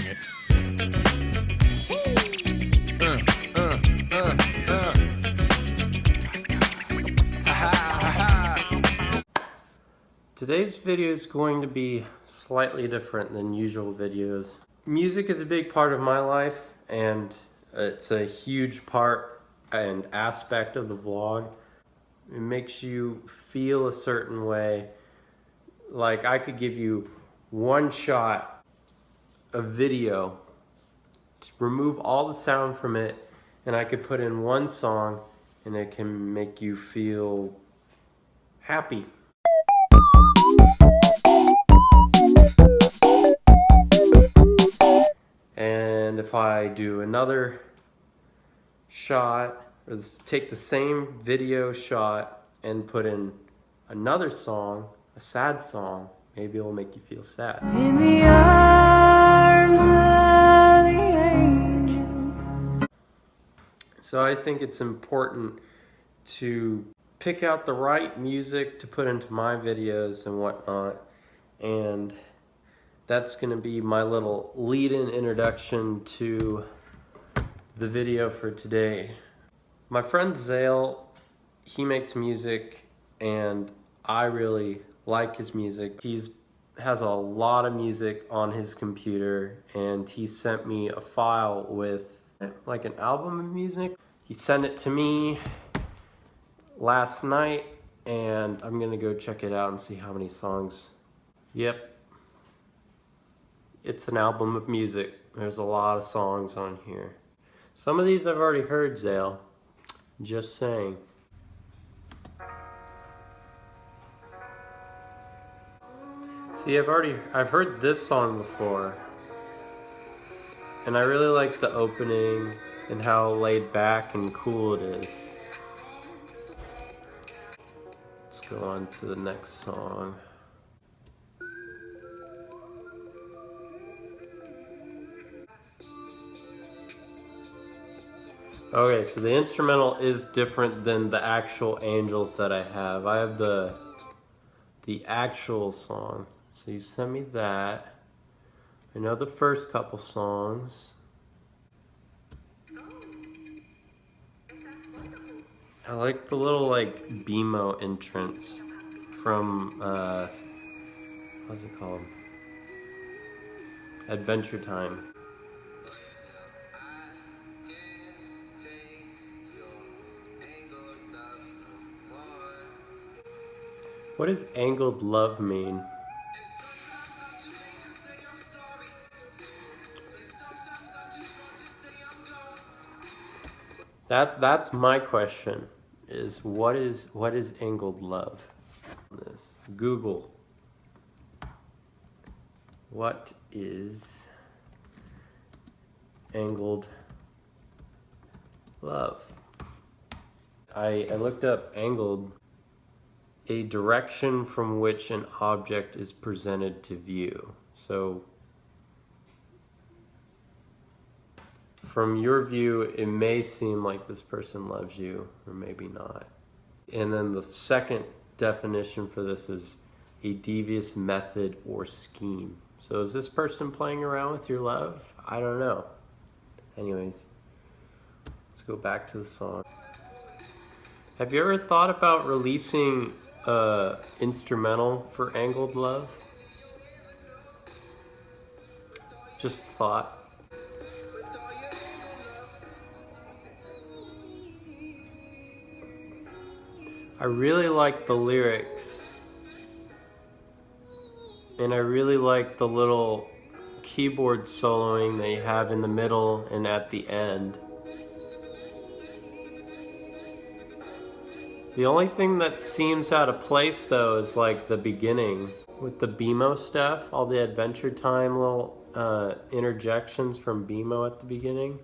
it. Today's video is going to be slightly different than usual videos. Music is a big part of my life, and it's a huge part and aspect of the vlog. It makes you feel a certain way. Like I could give you one shot of video, to remove all the sound from it, and I could put in one song and it can make you feel happy. And if I do another shot, or take the same video shot and put in another song, a sad song, maybe it will make you feel sad. In the arms of the angel. So I think it's important to pick out the right music to put into my videos and whatnot, and that's going to be my little lead-in introduction to the video for today. My friend Zayle, he makes music and I really like his music. He has a lot of music on his computer, and he sent me a file with like an album of music. He sent it to me last night, and I'm gonna go check it out and see how many songs. Yep. It's an album of music. There's a lot of songs on here. Some of these I've already heard, Zayle. Just saying. See, I've heard this song before, and I really like the opening and how laid back and cool it is. Let's go on to the next song. Okay, so the instrumental is different than the actual Angels that I have. I have the actual song. So you sent me that. I know the first couple songs. I like the little like BMO entrance from what's it called? Adventure Time. What does angled love mean? That's my question. Is what is angled love? This Google. What is angled love? I looked up angled. A direction from which an object is presented to view. So from your view, it may seem like this person loves you, or maybe not. And then the second definition for this is a devious method or scheme. So is this person playing around with your love? I don't know. Anyways, let's go back to the song. Have you ever thought about releasing instrumental for Angled Love? Just thought. I really like the lyrics, and I really like the little keyboard soloing they have in the middle and at the end. The only thing that seems out of place though is like the beginning with the BMO stuff, all the Adventure Time little interjections from BMO at the beginning.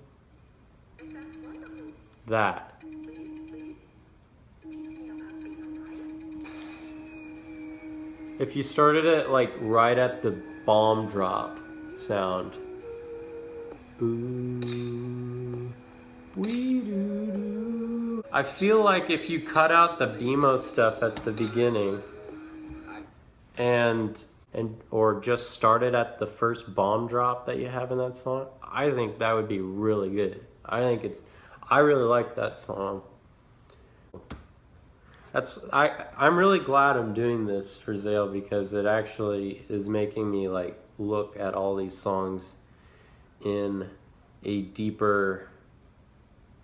That. If you started it like right at the bomb drop sound. Boo, wee doo doo. I feel like if you cut out the BMO stuff at the beginning and and or just started at the first bomb drop that you have in that song, I think that would be really good. I really like that song. I'm really glad I'm doing this for Zayle because it actually is making me like look at all these songs in a deeper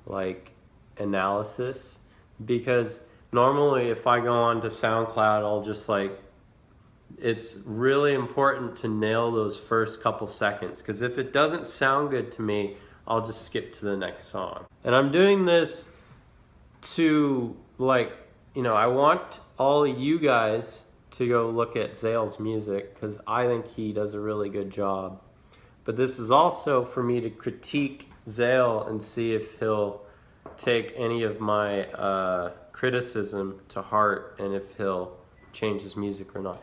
like analysis, because normally if I go on to SoundCloud, I'll just like, it's really important to nail those first couple seconds, because if it doesn't sound good to me, I'll just skip to the next song. And I'm doing this to like, you know, I want all of you guys to go look at Zayle's music because I think he does a really good job. But this is also for me to critique Zayle and see if he'll take any of my criticism to heart and if he'll change his music or not.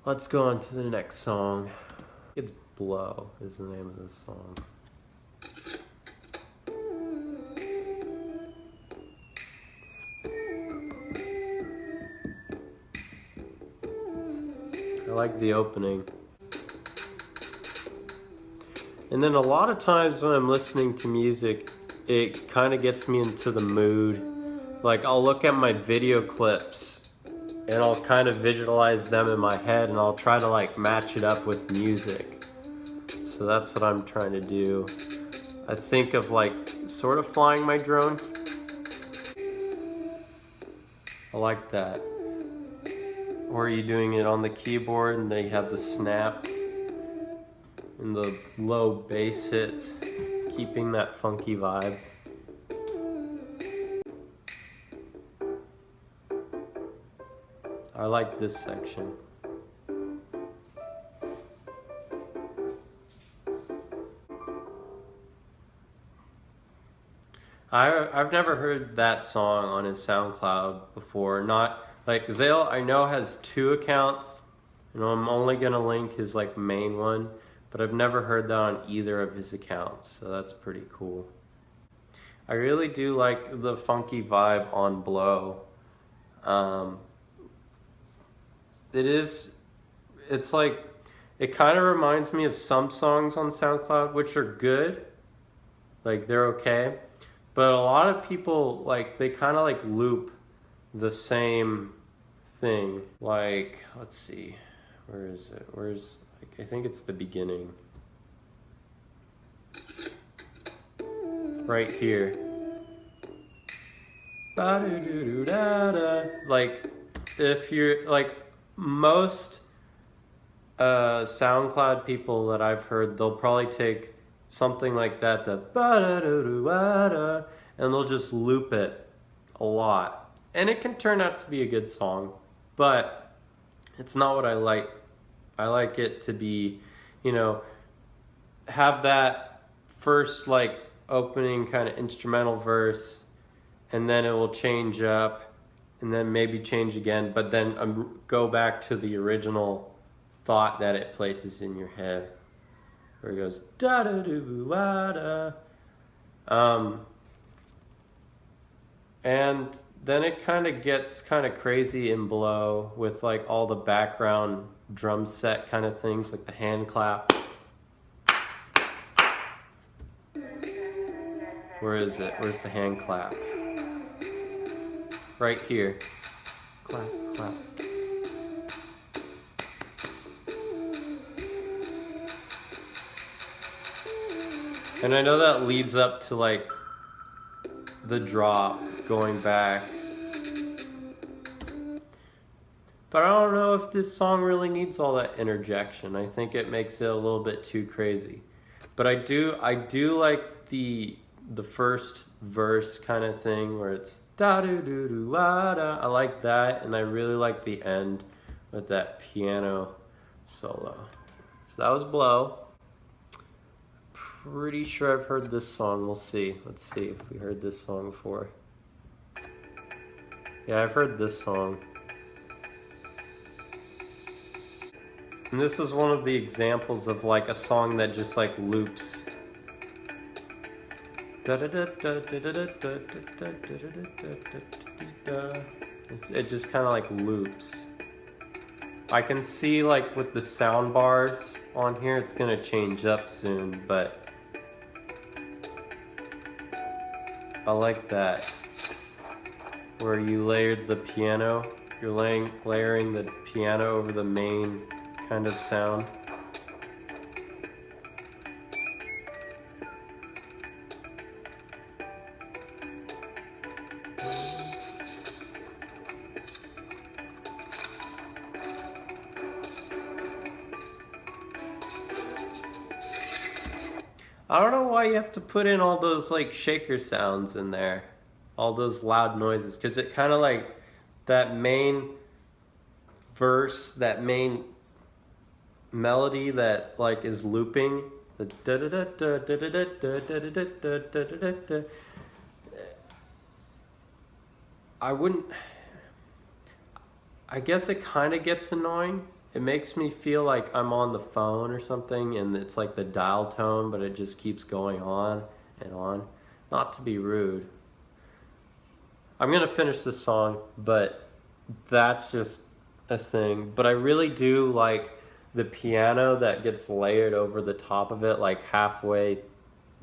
Let's go on to the next song. It's Blow is the name of this song. I like the opening. And then a lot of times when I'm listening to music, it kind of gets me into the mood. Like I'll look at my video clips and I'll kind of visualize them in my head and I'll try to like match it up with music. So that's what I'm trying to do. I think of like sort of flying my drone. I like that. Or are you doing it on the keyboard and they have the snap and the low bass hits, keeping that funky vibe. I like this section. I've never heard that song on his SoundCloud before. Not like Zayle, I know has 2 accounts, and I'm only gonna link his like main one, but I've never heard that on either of his accounts, so that's pretty cool. I really do like the funky vibe on Blow. It's like, it kind of reminds me of some songs on SoundCloud, which are good, like they're okay, but a lot of people, like, they kind of like loop the same thing. Like, let's see, where is it? Like, I think it's the beginning. Right here. Like, if you're, like, most SoundCloud people that I've heard, they'll probably take something like that, and they'll just loop it a lot. And it can turn out to be a good song, but it's not what I like. I like it to be, you know, have that first like opening kind of instrumental verse, and then it will change up, and then maybe change again, but then go back to the original thought that it places in your head, where it goes da da do da. And then it kind of gets kind of crazy in Blow with like all the background drum set kind of things, like the hand clap. Where is it? Where's the hand clap? Right here. Clap, clap. And I know that leads up to like the drop going back. But I don't know if this song really needs all that interjection. I think it makes it a little bit too crazy. But I do like the first verse kind of thing where it's da do do do da. I like that, and I really like the end with that piano solo. So that was Blow. Pretty sure I've heard this song. We'll see. Let's see if we heard this song before. Yeah, I've heard this song. And this is one of the examples of like a song that just like loops. It just kind of like loops. I can see like with the sound bars on here, it's gonna change up soon, but I like that. Where you layered the piano, you're layering the piano over the main kind of sound. I don't know why you have to put in all those like shaker sounds in there, all those loud noises, because it kind of like that main verse, that main melody that like is looping, the da da da da da da da da da da da da da. I wouldn't. I guess it kind of gets annoying. It makes me feel like I'm on the phone or something and it's like the dial tone, but it just keeps going on and on. Not to be rude. I'm gonna finish this song, but that's just a thing. But I really do like the piano that gets layered over the top of it, like halfway,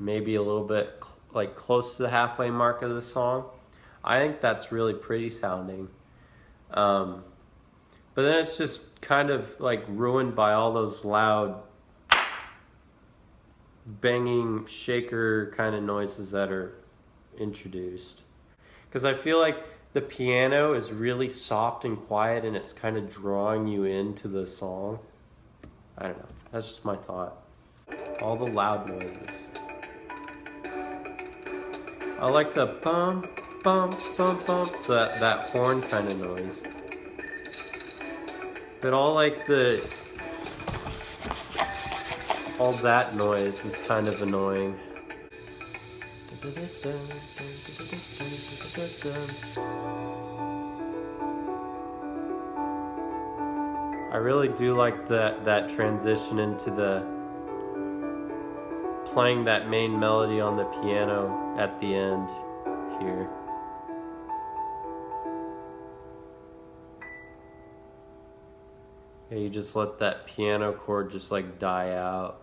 maybe a little bit like close to the halfway mark of the song. I think that's really pretty sounding. But then it's just kind of like ruined by all those loud banging shaker kind of noises that are introduced. Because I feel like the piano is really soft and quiet and it's kind of drawing you into the song. I don't know. That's just my thought. All the loud noises. I like the bum, bum, bum, bum, that horn kind of noise. But all that noise is kind of annoying. I really do like that transition into the playing that main melody on the piano at the end here. Yeah, you just let that piano chord just like die out.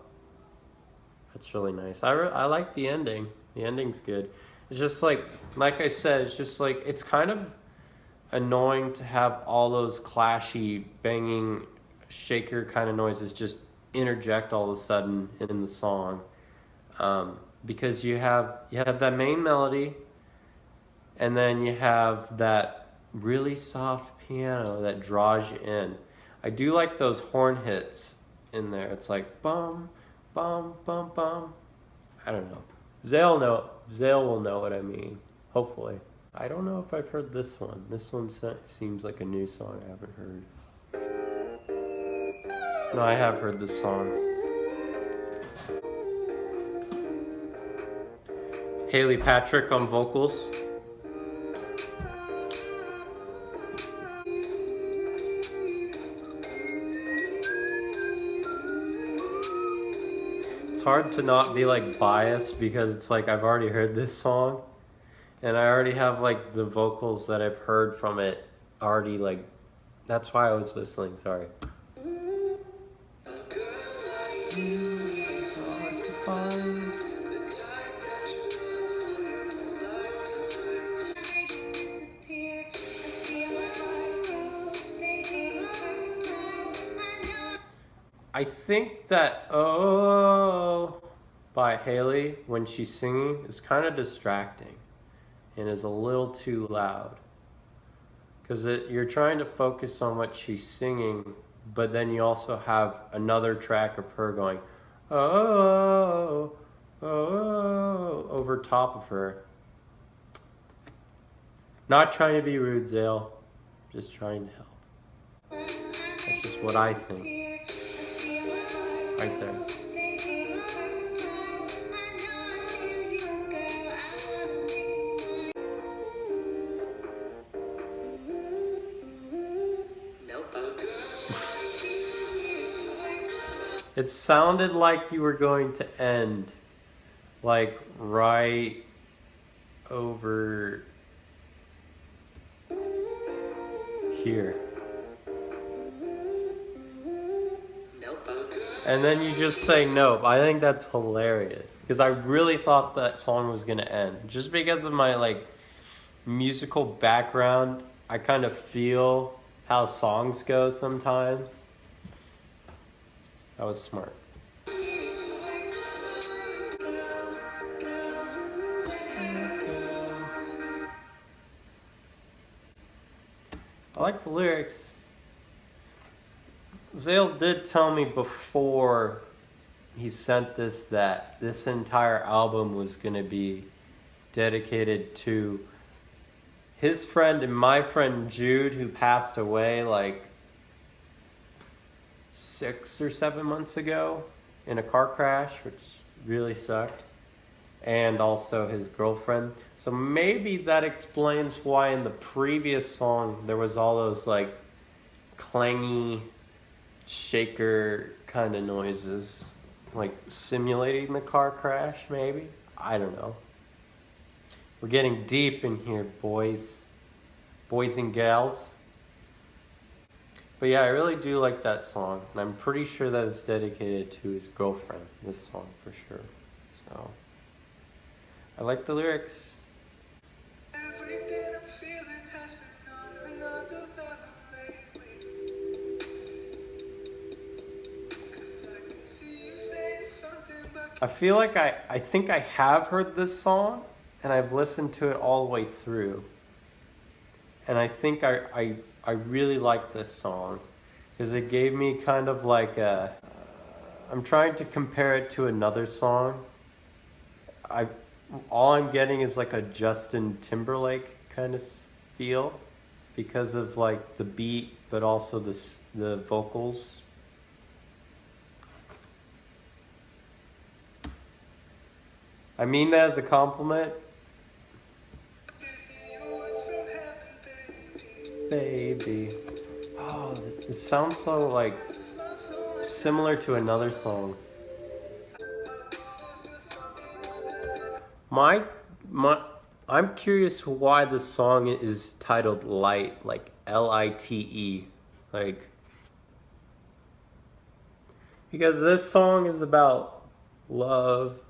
That's really nice. I like the ending. The ending's good. It's just like I said, it's just like, it's kind of annoying to have all those clashy, banging, shaker kind of noises just interject all of a sudden in the song. Because you have that main melody, and then you have that really soft piano that draws you in. I do like those horn hits in there. It's like bum, bum, bum, bum. I don't know. Zayle will know what I mean. Hopefully. I don't know if I've heard this one. This one seems like a new song I haven't heard. No, I have heard this song. Haley Patrick on vocals. It's hard to not be like biased because it's like I've already heard this song and I already have like the vocals that I've heard from it already, like that's why I was whistling, sorry. I think that "Oh" by Haley when she's singing is kind of distracting and is a little too loud. Because you're trying to focus on what she's singing, but then you also have another track of her going "Oh, oh" over top of her. Not trying to be rude, Zayle. Just trying to help. That's just what I think. Right there. It sounded like you were going to end like right over here. and then you just say nope. I think that's hilarious because I really thought that song was gonna end just because of my like musical background. I kind of feel how songs go sometimes. That was smart. I like the lyrics. Zayle did tell me before he sent this that this entire album was going to be dedicated to his friend and my friend Jude, who passed away like 6 or 7 months ago in a car crash, which really sucked, and also his girlfriend. So maybe that explains why in the previous song there was all those like clangy shaker kind of noises, like simulating the car crash, maybe? I don't know. We're getting deep in here, boys and gals. But yeah, I really do like that song, and I'm pretty sure that it's dedicated to his girlfriend, this song for sure. So I like the lyrics. I feel like I think I have heard this song, and I've listened to it all the way through. And I think I really like this song because it gave me kind of like a... I'm trying to compare it to another song. All I'm getting is like a Justin Timberlake kind of feel because of like the beat, but also the vocals. I mean that as a compliment. Baby. Oh, it sounds so like similar to another song. I'm curious why the song is titled Light, like Lite, like, because this song is about love,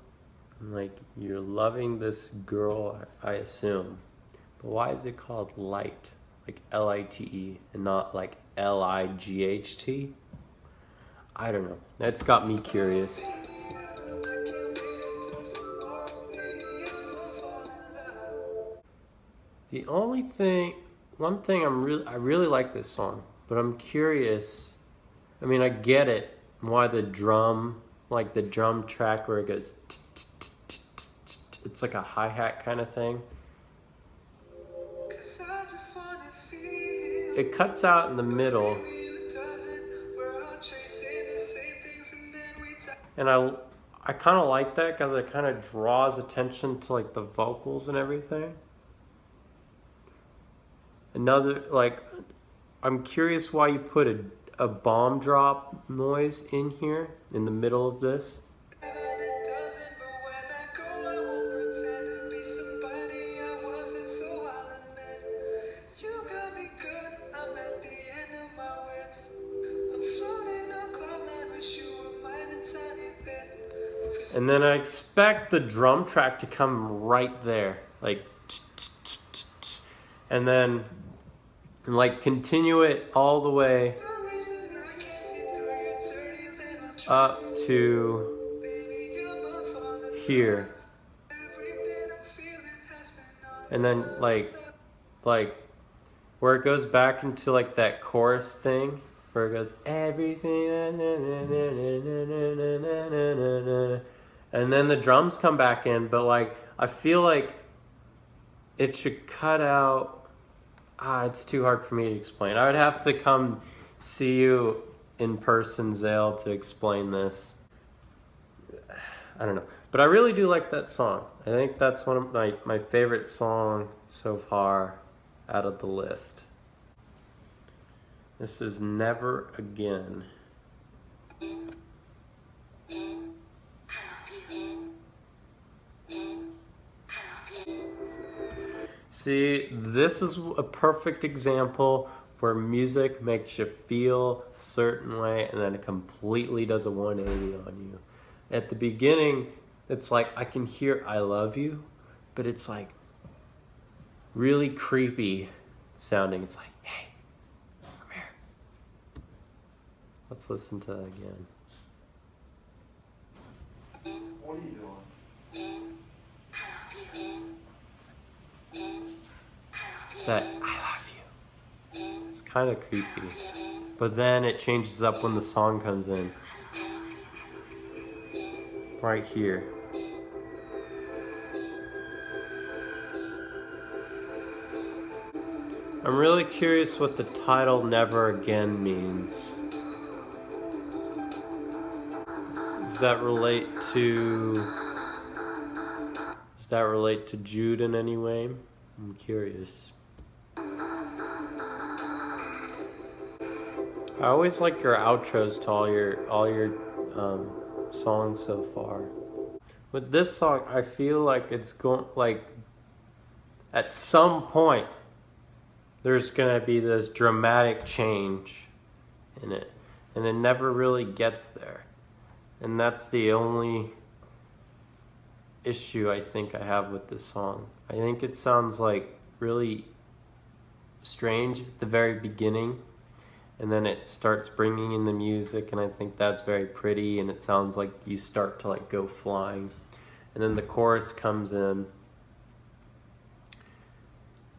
and like you're loving this girl, I assume. But why is it called Light, like Lite, and not like Light? I don't know. That's got me curious. The only thing, one thing I really like this song, but I'm curious. I mean, I get it why the drum, like the drum track where it goes, it's like a hi-hat kind of thing. It cuts out in the middle, and I kind of like that because it kind of draws attention to like the vocals and everything. Another, like, I'm curious why you put a bomb drop noise in here in the middle of this. And then I expect the drum track to come right there, like, and then like continue it all the way up to here, and then like where it goes back into like that chorus thing where it goes everything, and then the drums come back in, but like I feel like it should cut out. It's too hard for me to explain. I would have to come see you in person, Zayle, to explain this. I don't know. But I really do like that song. I think that's one of my favorite songs so far out of the list. This is Never Again. See, this is a perfect example where music makes you feel a certain way and then it completely does a 180 on you. At the beginning, it's like I can hear I love you, but it's like really creepy sounding. It's like, hey, come here. Let's listen to that again. What are you doing? That I love you. It's kind of creepy. But then it changes up when the song comes in. Right here. I'm really curious what the title Never Again means. Does that relate to Jude in any way? I'm curious. I always like your outros to all your songs so far. With this song, I feel like it's going, like, at some point there's gonna be this dramatic change in it, and it never really gets there. And that's the only issue I think I have with this song. I think it sounds like really strange at the very beginning, and then it starts bringing in the music, and I think that's very pretty, and it sounds like you start to like go flying. And then the chorus comes in,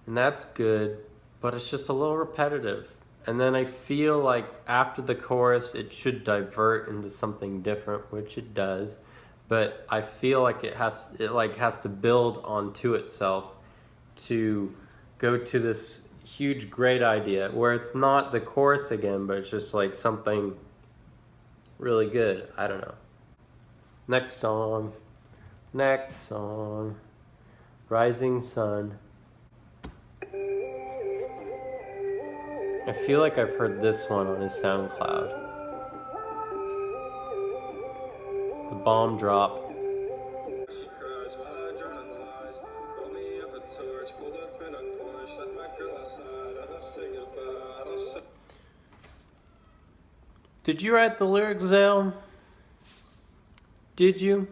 and that's good, but it's just a little repetitive. And then I feel like after the chorus it should divert into something different, which it does, but I feel like it has to build onto itself to go to this huge great idea where it's not the chorus again, but it's just like something really good. I don't know. Next song. Rising Sun. I feel like I've heard this one on his SoundCloud. The bomb drop. Did you write the lyrics, Zayle? Did you?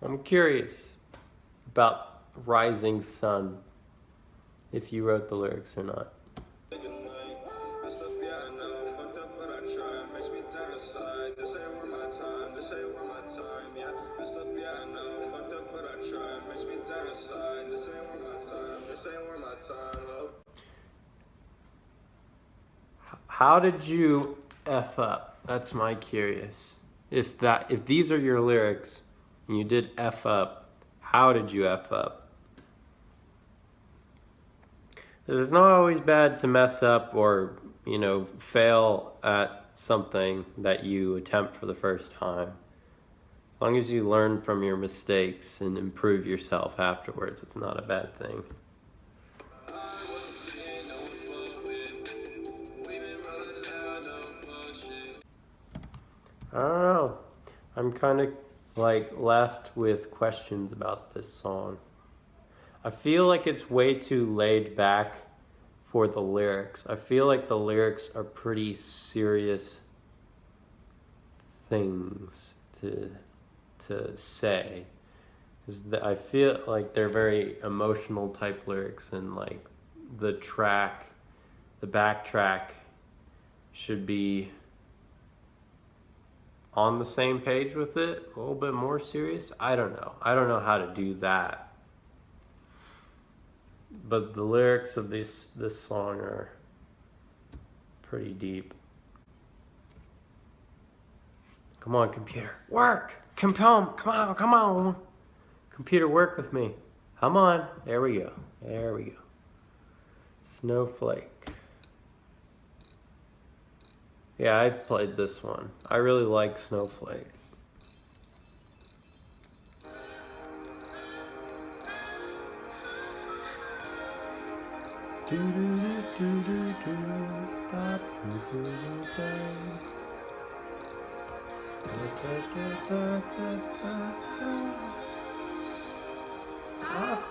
I'm curious about Rising Sun, if you wrote the lyrics or not. How did you F up? That's my curious. If these are your lyrics and you did F up, how did you F up? It's not always bad to mess up or, fail at something that you attempt for the first time. As long as you learn from your mistakes and improve yourself afterwards, it's not a bad thing. I don't know. I'm kind of left with questions about this song. I feel like it's way too laid back for the lyrics. I feel like the lyrics are pretty serious things to say. I feel like they're very emotional type lyrics, and the backtrack should be on the same page with it, a little bit more serious. I don't know how to do that. But the lyrics of this song are pretty deep. Come on, computer, work! Come on! Computer, work with me. Come on, there we go. Snowflake. Yeah, I've played this one. I really like Snowflake. I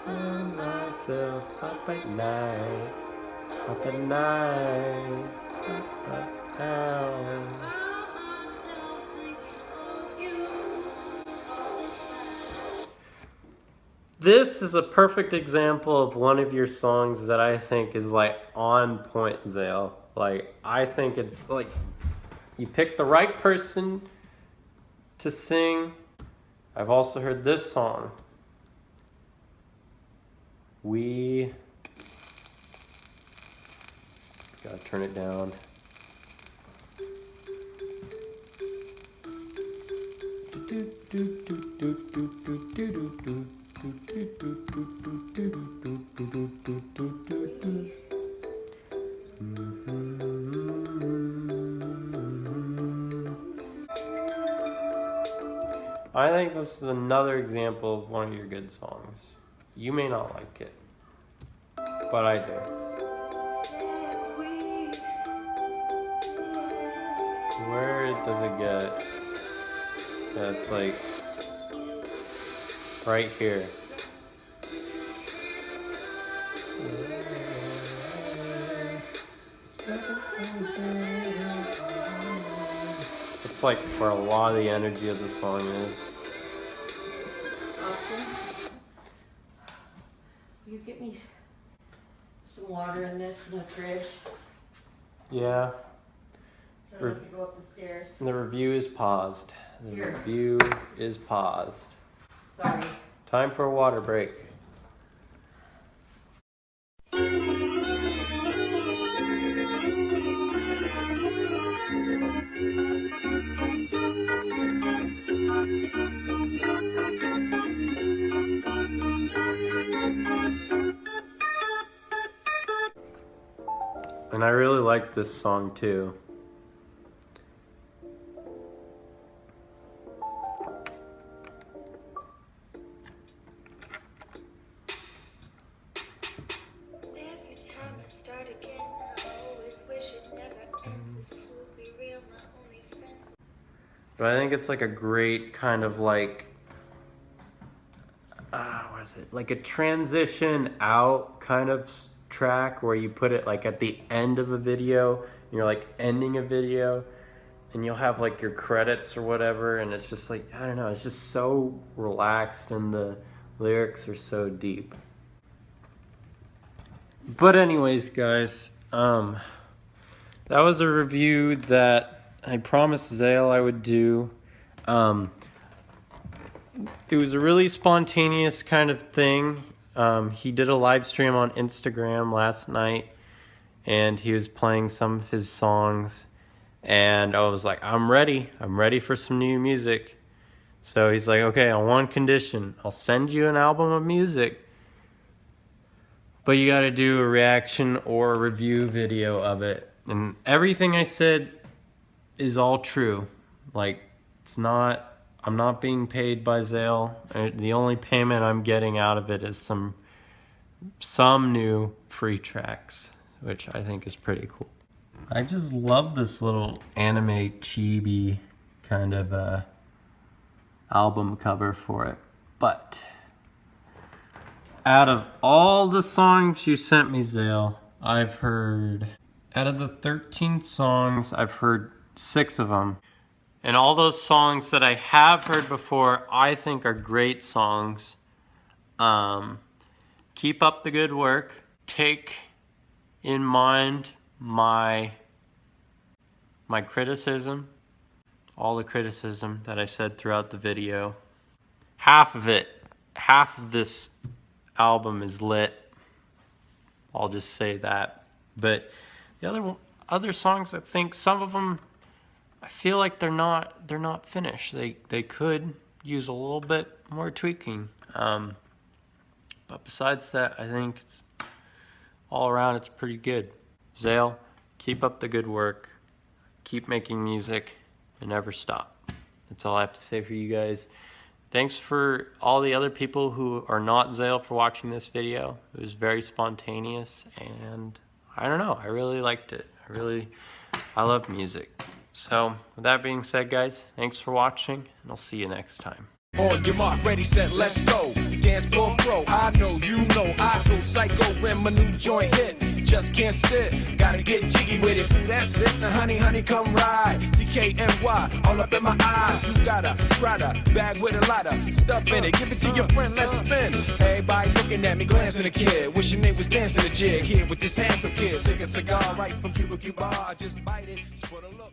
feel myself up at night. But the night down. This is a perfect example of one of your songs that I think is like on point, Zayle. Like, I think it's like you picked the right person to sing. I've also heard this song. Gotta turn it down. I think this is another example of one of your good songs. You may not like it, but I do. Where does it get? Yeah, it's like right here. It's like where a lot of the energy of the song is. Austin, will you get me some water in this from the fridge? Yeah. So I don't have to go up the stairs. The review is paused. The Here. review is paused. Sorry. Time for a water break. And I really like this song too. Every time I start again, I always wish it never ends. This fool be real, my only friend. But I think it's like a great kind of like, what is it? Like a transition out kind of track where you put it like at the end of a video, and you're like ending a video, and you'll have like your credits or whatever, and it's just like, I don't know, it's just so relaxed and the lyrics are so deep. But anyways, guys, that was a review that I promised Zayle I would do. It was a really spontaneous kind of thing. He did a live stream on Instagram last night, and he was playing some of his songs, and I was like, I'm ready for some new music. So he's like, okay, on one condition, I'll send you an album of music, but you gotta do a reaction or a review video of it. And everything I said is all true. Like, I'm not being paid by Zayle. The only payment I'm getting out of it is some new free tracks, which I think is pretty cool. I just love this little anime chibi kind of album cover for it. But out of all the songs you sent me, Zayle, out of the 13 songs, I've heard 6 of them. And all those songs that I have heard before, I think are great songs. Keep up the good work. Take in mind my criticism, all the criticism that I said throughout the video. Half of this album is lit. I'll just say that. But the other songs, I think some of them, I feel like they're not finished. They could use a little bit more tweaking. But besides that, I think all around it's pretty good. Zayle, keep up the good work. Keep making music and never stop. That's all I have to say for you guys. Thanks for all the other people who are not Zayle for watching this video. It was very spontaneous, and I don't know, I really liked it. I love music. So with that being said, guys, thanks for watching, and I'll see you next time. On your mark, ready, set, let's go. dance floor pro. I know, you know, I go psycho when my new joint hit. Just can't sit, gotta get jiggy with it. Ooh, that's it, now honey, honey, come ride. DKNY, all up in my eye. You got a Prada bag with a lot of stuff in it. Give it to your friend, let's spin. Everybody looking at me, glancing a kid. Wishing they was dancing a jig here with this handsome kid. Sick a cigar right from Cuba Cuba. I just bite it, it's for the look.